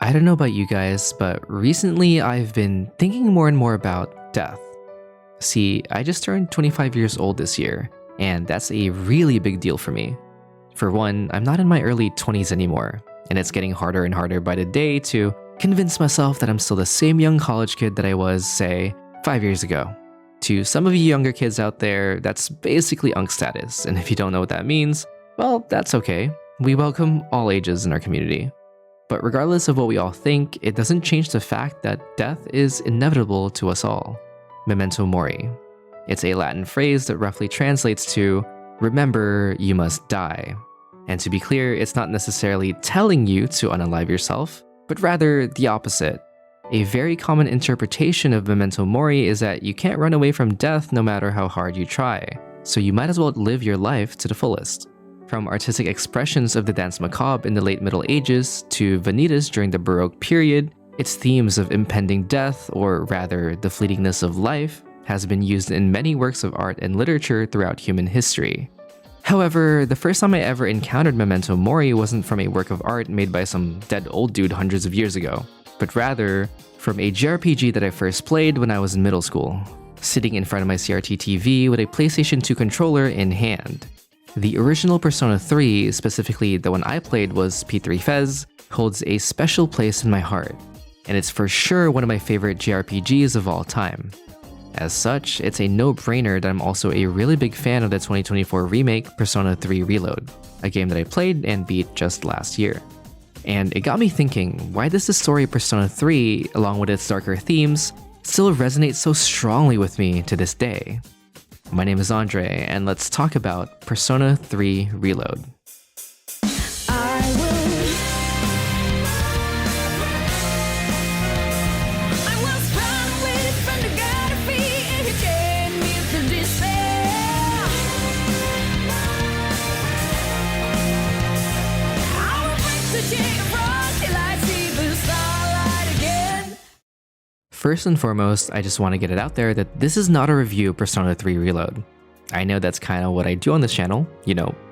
I don't know about you guys, but recently I've been thinking more and more about death. See, I just turned 25 years old this year, and that's a really big deal for me. For one, I'm not in my early 20s anymore, and it's getting harder and harder by the day to convince myself that I'm still the same young college kid that I was, say, 5 years ago. To some of you younger kids out there, that's basically unk status, and if you don't know what that means, well, that's okay. We welcome all ages in our community. But regardless of what we all think, it doesn't change the fact that death is inevitable to us all. Memento Mori. It's a Latin phrase that roughly translates to, remember you must die. And to be clear, it's not necessarily telling you to unalive yourself, but rather the opposite. A very common interpretation of Memento Mori is that you can't run away from death no matter how hard you try, so you might as well live your life to the fullest. From artistic expressions of the dance macabre in the late Middle Ages to vanitas during the Baroque period, its themes of impending death, or rather the fleetingness of life, has been used in many works of art and literature throughout human history. However, the first time I ever encountered Memento Mori wasn't from a work of art made by some dead old dude hundreds of years ago, but rather from a JRPG that I first played when I was in middle school, sitting in front of my CRT TV with a PlayStation 2 controller in hand. The original Persona 3, specifically the one I played was P3 Fez, holds a special place in my heart, and it's for sure one of my favorite JRPGs of all time. As such, it's a no-brainer that I'm also a really big fan of the 2024 remake Persona 3 Reload, a game that I played and beat just last year. And it got me thinking, why does the story of Persona 3, along with its darker themes, still resonate so strongly with me to this day? My name is Andre, and let's talk about Persona 3 Reload. First and foremost, I just want to get it out there that this is not a review of Persona 3 Reload. I know that's kind of what I do on this channel,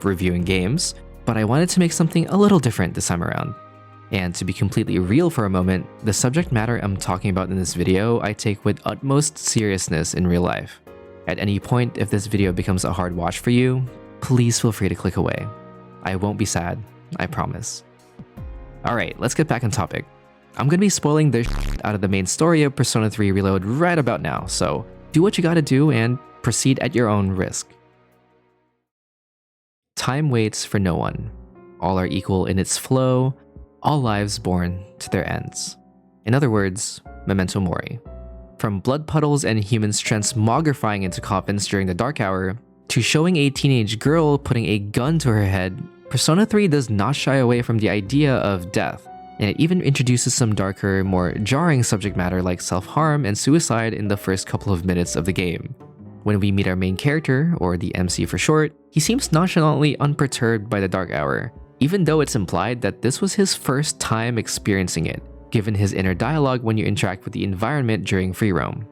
reviewing games, but I wanted to make something a little different this time around. And to be completely real for a moment, the subject matter I'm talking about in this video I take with utmost seriousness in real life. At any point, if this video becomes a hard watch for you, please feel free to click away. I won't be sad, I promise. Alright, let's get back on topic. I'm gonna be spoiling the shit out of the main story of Persona 3 Reload right about now, so do what you gotta do and proceed at your own risk. Time waits for no one. All are equal in its flow, all lives born to their ends. In other words, Memento Mori. From blood puddles and humans transmogrifying into coffins during the dark hour, to showing a teenage girl putting a gun to her head, Persona 3 does not shy away from the idea of death. And it even introduces some darker, more jarring subject matter like self-harm and suicide in the first couple of minutes of the game. When we meet our main character, or the MC for short, he seems nonchalantly unperturbed by the dark hour, even though it's implied that this was his first time experiencing it, given his inner dialogue when you interact with the environment during free roam.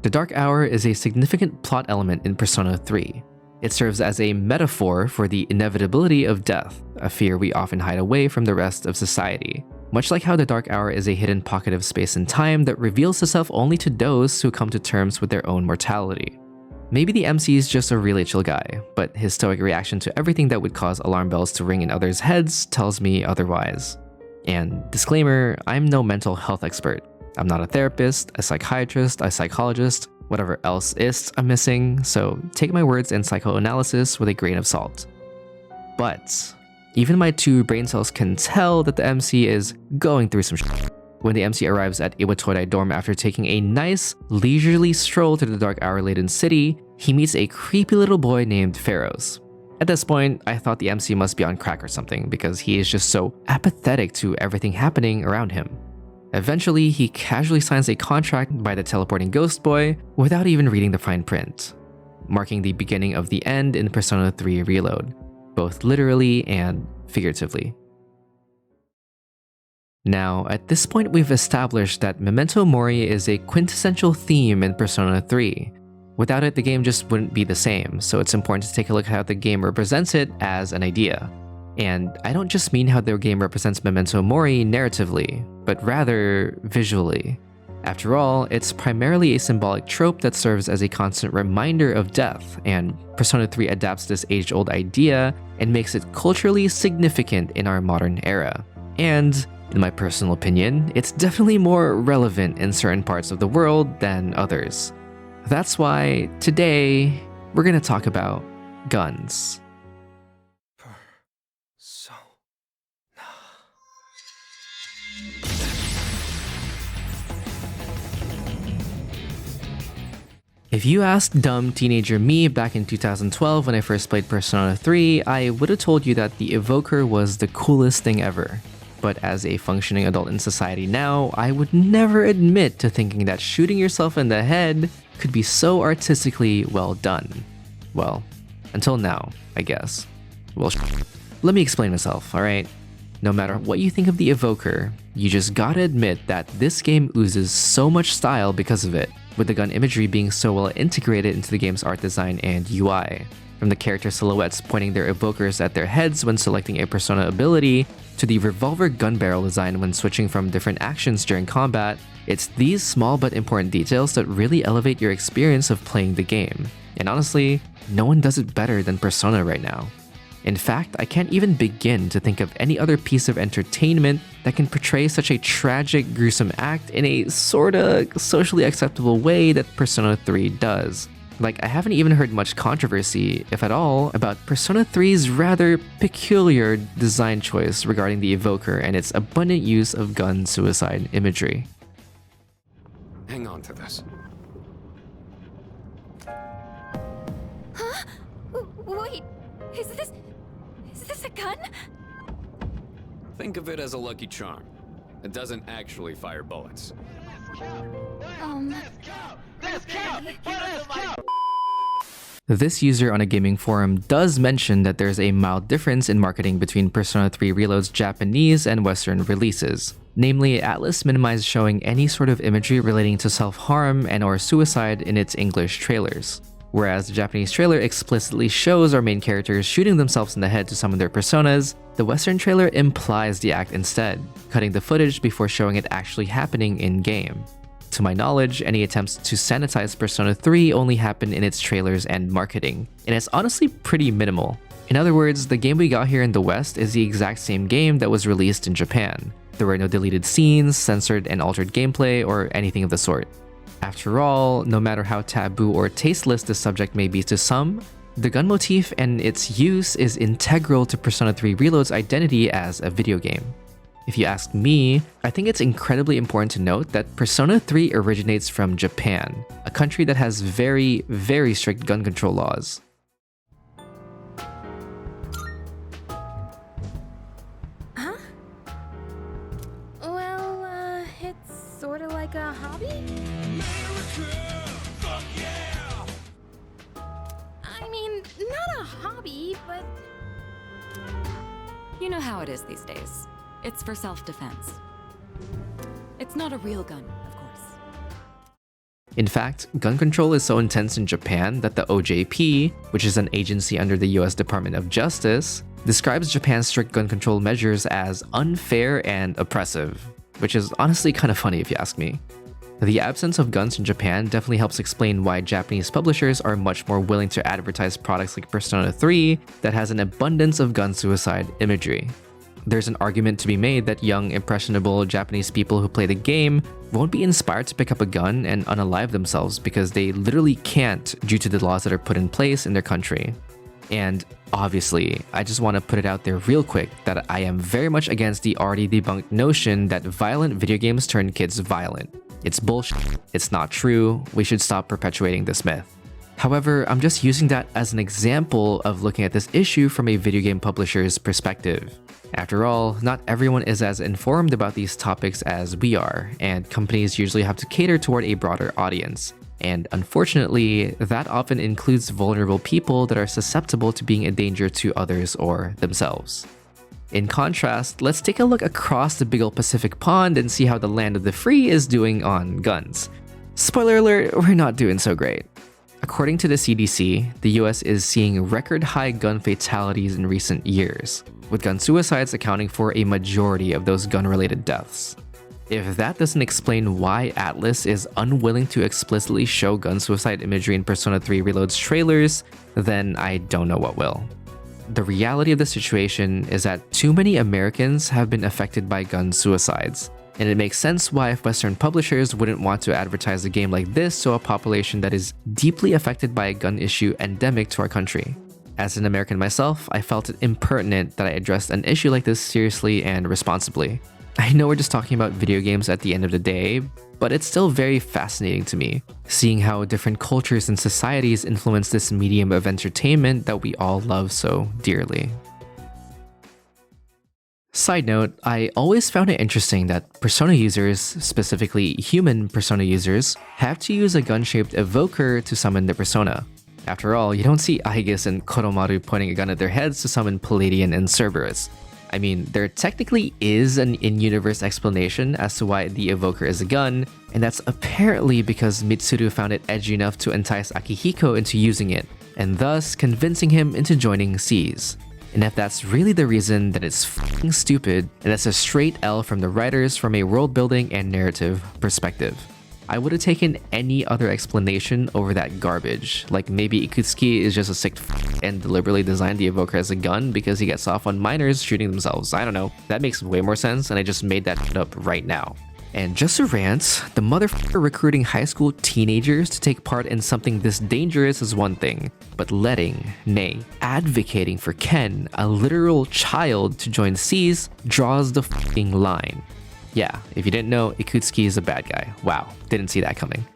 The dark hour is a significant plot element in Persona 3. It serves as a metaphor for the inevitability of death, a fear we often hide away from the rest of society. Much like how the dark hour is a hidden pocket of space and time that reveals itself only to those who come to terms with their own mortality. Maybe the MC is just a really chill guy, but his stoic reaction to everything that would cause alarm bells to ring in others' heads tells me otherwise. And disclaimer, I'm no mental health expert. I'm not a therapist, a psychiatrist, a psychologist, whatever else is I'm missing, so take my words and psychoanalysis with a grain of salt. But even my two brain cells can tell that the MC is going through some shit. When the MC arrives at Iwatoidai dorm after taking a nice, leisurely stroll to the dark hour-laden city, he meets a creepy little boy named Pharaohs. At this point, I thought the MC must be on crack or something because he is just so apathetic to everything happening around him. Eventually, he casually signs a contract by the teleporting ghost boy without even reading the fine print, marking the beginning of the end in Persona 3 Reload, both literally and figuratively. Now, at this point we've established that Memento Mori is a quintessential theme in Persona 3. Without it, the game just wouldn't be the same, so it's important to take a look at how the game represents it as an idea. And I don't just mean how their game represents Memento Mori narratively, but rather visually. After all, it's primarily a symbolic trope that serves as a constant reminder of death, and Persona 3 adapts this age-old idea and makes it culturally significant in our modern era. And, in my personal opinion, it's definitely more relevant in certain parts of the world than others. That's why, today, we're gonna talk about guns. If you asked dumb teenager me back in 2012 when I first played Persona 3, I would have told you that the Evoker was the coolest thing ever. But as a functioning adult in society now, I would never admit to thinking that shooting yourself in the head could be so artistically well done. Well, until now, I guess. Well, let me explain myself, alright? No matter what you think of the Evoker, you just gotta admit that this game oozes so much style because of it, with the gun imagery being so well integrated into the game's art design and UI. From the character silhouettes pointing their evokers at their heads when selecting a persona ability, to the revolver gun barrel design when switching from different actions during combat, it's these small but important details that really elevate your experience of playing the game. And honestly, no one does it better than Persona right now. In fact, I can't even begin to think of any other piece of entertainment that can portray such a tragic, gruesome act in a sorta socially acceptable way that Persona 3 does. Like, I haven't even heard much controversy, if at all, about Persona 3's rather peculiar design choice regarding the Evoker and its abundant use of gun suicide imagery. Hang on to this. Huh? Wait, is this a gun? Think of it as a lucky charm. It doesn't actually fire bullets. This user on a gaming forum does mention that there's a mild difference in marketing between Persona 3 Reload's Japanese and Western releases. Namely, Atlus minimized showing any sort of imagery relating to self-harm and/or suicide in its English trailers. Whereas the Japanese trailer explicitly shows our main characters shooting themselves in the head to summon their personas, the Western trailer implies the act instead, cutting the footage before showing it actually happening in-game. To my knowledge, any attempts to sanitize Persona 3 only happen in its trailers and marketing, and it's honestly pretty minimal. In other words, the game we got here in the West is the exact same game that was released in Japan. There were no deleted scenes, censored and altered gameplay, or anything of the sort. After all, no matter how taboo or tasteless the subject may be to some, the gun motif and its use is integral to Persona 3 Reload's identity as a video game. If you ask me, I think it's incredibly important to note that Persona 3 originates from Japan, a country that has very, very strict gun control laws. Huh? Well, it's sorta like a hobby? I mean, not a hobby, but... You know how it is these days. It's for self-defense. It's not a real gun, of course. In fact, gun control is so intense in Japan that the OJP, which is an agency under the US Department of Justice, describes Japan's strict gun control measures as unfair and oppressive, which is honestly kind of funny if you ask me. The absence of guns in Japan definitely helps explain why Japanese publishers are much more willing to advertise products like Persona 3 that has an abundance of gun suicide imagery. There's an argument to be made that young, impressionable Japanese people who play the game won't be inspired to pick up a gun and unalive themselves because they literally can't due to the laws that are put in place in their country. And obviously, I just want to put it out there real quick that I am very much against the already debunked notion that violent video games turn kids violent. It's bullshit, it's not true, we should stop perpetuating this myth. However, I'm just using that as an example of looking at this issue from a video game publisher's perspective. After all, not everyone is as informed about these topics as we are, and companies usually have to cater toward a broader audience. And unfortunately, that often includes vulnerable people that are susceptible to being a danger to others or themselves. In contrast, let's take a look across the big ol' Pacific pond and see how the land of the free is doing on guns. Spoiler alert, we're not doing so great. According to the CDC, the US is seeing record high gun fatalities in recent years. with gun suicides accounting for a majority of those gun-related deaths. If that doesn't explain why Atlus is unwilling to explicitly show gun suicide imagery in Persona 3 Reload's trailers, then I don't know what will. The reality of the situation is that too many Americans have been affected by gun suicides, and it makes sense why Western publishers wouldn't want to advertise a game like this to a population that is deeply affected by a gun issue endemic to our country. As an American myself, I felt it impertinent that I addressed an issue like this seriously and responsibly. I know we're just talking about video games at the end of the day, but it's still very fascinating to me, seeing how different cultures and societies influence this medium of entertainment that we all love so dearly. Side note, I always found it interesting that Persona users, specifically human Persona users, have to use a gun-shaped evoker to summon their Persona. After all, you don't see Aigis and Koromaru pointing a gun at their heads to summon Palladian and Cerberus. I mean, there technically is an in-universe explanation as to why the evoker is a gun, and that's apparently because Mitsuru found it edgy enough to entice Akihiko into using it, and thus convincing him into joining C's. And if that's really the reason, then it's f***ing stupid, and that's a straight L from the writers from a world-building and narrative perspective. I would have taken any other explanation over that garbage, like maybe Ikutsuki is just a sick f*** and deliberately designed the evoker as a gun because he gets off on minors shooting themselves. I don't know, that makes way more sense, and I just made that shit up right now. And just a rant, the motherfucker recruiting high school teenagers to take part in something this dangerous is one thing, but letting, nay, advocating for Ken, a literal child, to join C's draws the f***ing line. Yeah, if you didn't know, Ikutsuki is a bad guy. Wow, didn't see that coming.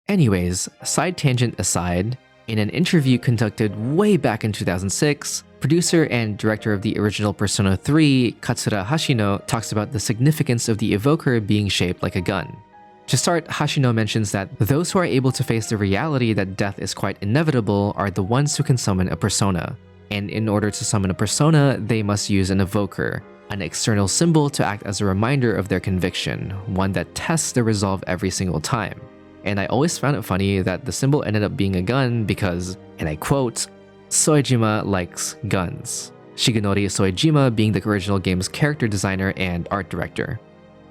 Anyways, side tangent aside, in an interview conducted way back in 2006, producer and director of the original Persona 3, Katsura Hashino, talks about the significance of the evoker being shaped like a gun. To start, Hashino mentions that those who are able to face the reality that death is quite inevitable are the ones who can summon a persona. And in order to summon a persona, they must use an evoker, an external symbol to act as a reminder of their conviction, one that tests their resolve every single time. And I always found it funny that the symbol ended up being a gun because, and I quote, Soejima likes guns. Shigenori Soejima being the original game's character designer and art director.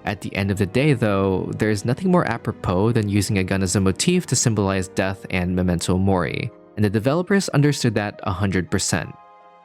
At the end of the day though, there's nothing more apropos than using a gun as a motif to symbolize death and Memento Mori, and the developers understood that 100%.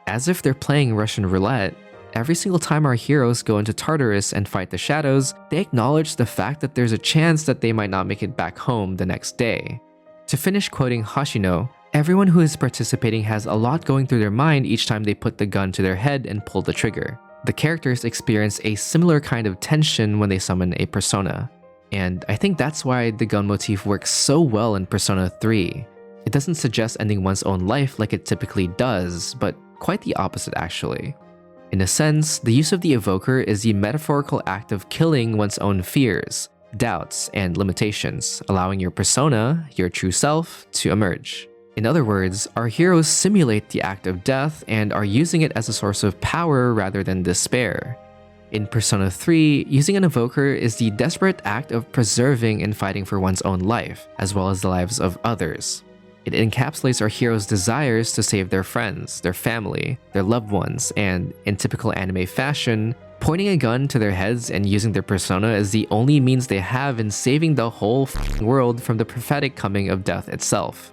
As if they're playing Russian roulette, every single time our heroes go into Tartarus and fight the shadows, they acknowledge the fact that there's a chance that they might not make it back home the next day. To finish quoting Hashino, everyone who is participating has a lot going through their mind each time they put the gun to their head and pull the trigger. The characters experience a similar kind of tension when they summon a persona. And I think that's why the gun motif works so well in Persona 3. It doesn't suggest ending one's own life like it typically does, but quite the opposite actually. In a sense, the use of the evoker is the metaphorical act of killing one's own fears, doubts, and limitations, allowing your persona, your true self, to emerge. In other words, our heroes simulate the act of death and are using it as a source of power rather than despair. In Persona 3, using an evoker is the desperate act of preserving and fighting for one's own life, as well as the lives of others. It encapsulates our heroes' desires to save their friends, their family, their loved ones, and, in typical anime fashion, pointing a gun to their heads and using their persona is the only means they have in saving the whole f***ing world from the prophetic coming of death itself.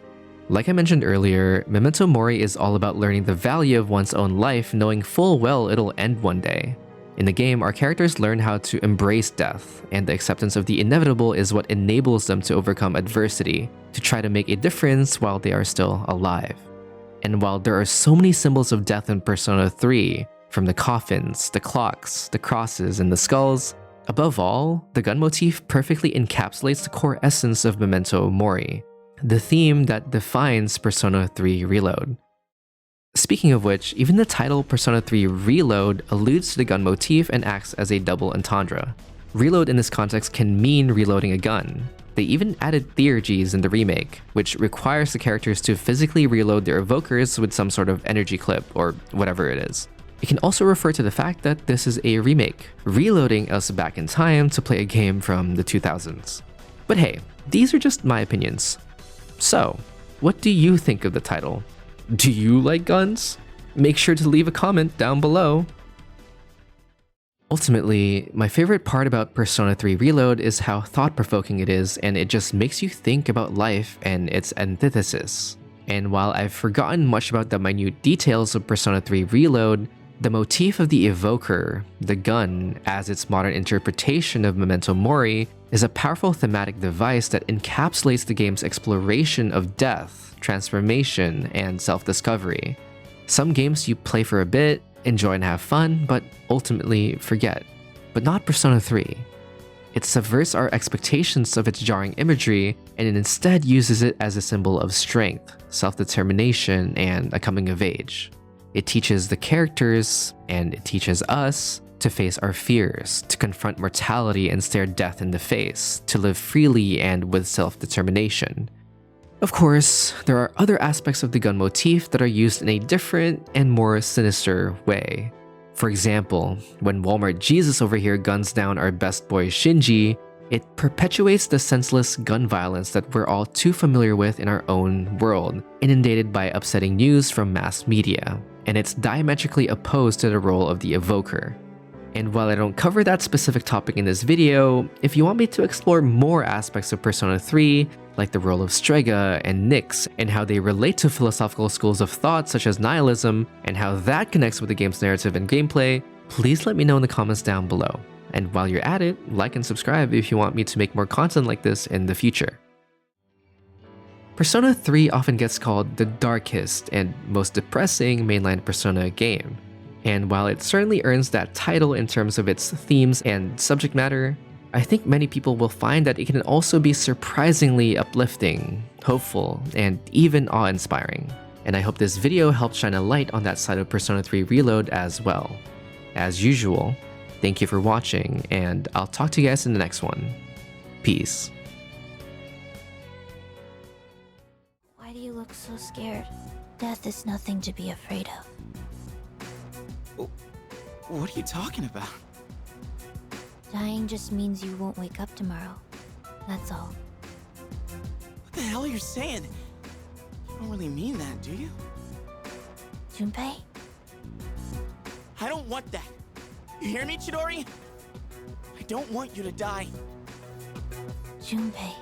Like I mentioned earlier, Memento Mori is all about learning the value of one's own life, knowing full well it'll end one day. In the game, our characters learn how to embrace death, and the acceptance of the inevitable is what enables them to overcome adversity, to try to make a difference while they are still alive. And while there are so many symbols of death in Persona 3, from the coffins, the clocks, the crosses, and the skulls, above all, the gun motif perfectly encapsulates the core essence of Memento Mori, the theme that defines Persona 3 Reload. Speaking of which, even the title Persona 3 Reload alludes to the gun motif and acts as a double entendre. Reload in this context can mean reloading a gun. They even added theurgies in the remake, which requires the characters to physically reload their evokers with some sort of energy clip or whatever it is. It can also refer to the fact that this is a remake, reloading us back in time to play a game from the 2000s. But hey, these are just my opinions. So, what do you think of the title? Do you like guns? make sure to leave a comment down below. Ultimately, my favorite part about Persona 3 Reload is how thought-provoking it is, and it just makes you think about life and its antithesis. And while I've forgotten much about the minute details of Persona 3 Reload, the motif of the Evoker, the gun, as its modern interpretation of Memento Mori, is a powerful thematic device that encapsulates the game's exploration of death, transformation, and self-discovery. Some games you play for a bit, enjoy and have fun, but ultimately forget. But not Persona 3. It subverts our expectations of its jarring imagery, and it instead uses it as a symbol of strength, self-determination, and a coming of age. It teaches the characters, and it teaches us, to face our fears, to confront mortality and stare death in the face, to live freely and with self-determination. Of course, there are other aspects of the gun motif that are used in a different and more sinister way. For example, when Walmart Jesus over here guns down our best boy Shinji, it perpetuates the senseless gun violence that we're all too familiar with in our own world, inundated by upsetting news from mass media, and it's diametrically opposed to the role of the Evoker. And while I don't cover that specific topic in this video, if you want me to explore more aspects of Persona 3, like the role of Strega and Nyx, and how they relate to philosophical schools of thought such as nihilism, and how that connects with the game's narrative and gameplay, please let me know in the comments down below. And while you're at it, like and subscribe if you want me to make more content like this in the future. Persona 3 often gets called the darkest and most depressing mainline Persona game. And while it certainly earns that title in terms of its themes and subject matter, I think many people will find that it can also be surprisingly uplifting, hopeful, and even awe-inspiring. And I hope this video helped shine a light on that side of Persona 3 Reload as well. As usual, thank you for watching, and I'll talk to you guys in the next one. Peace. Why do you look so scared? Death is nothing to be afraid of. What are you talking about? Dying just means you won't wake up tomorrow. That's all. What the hell are you saying? You don't really mean that, do you? Junpei? I don't want that. You hear me, Chidori? I don't want you to die. Junpei.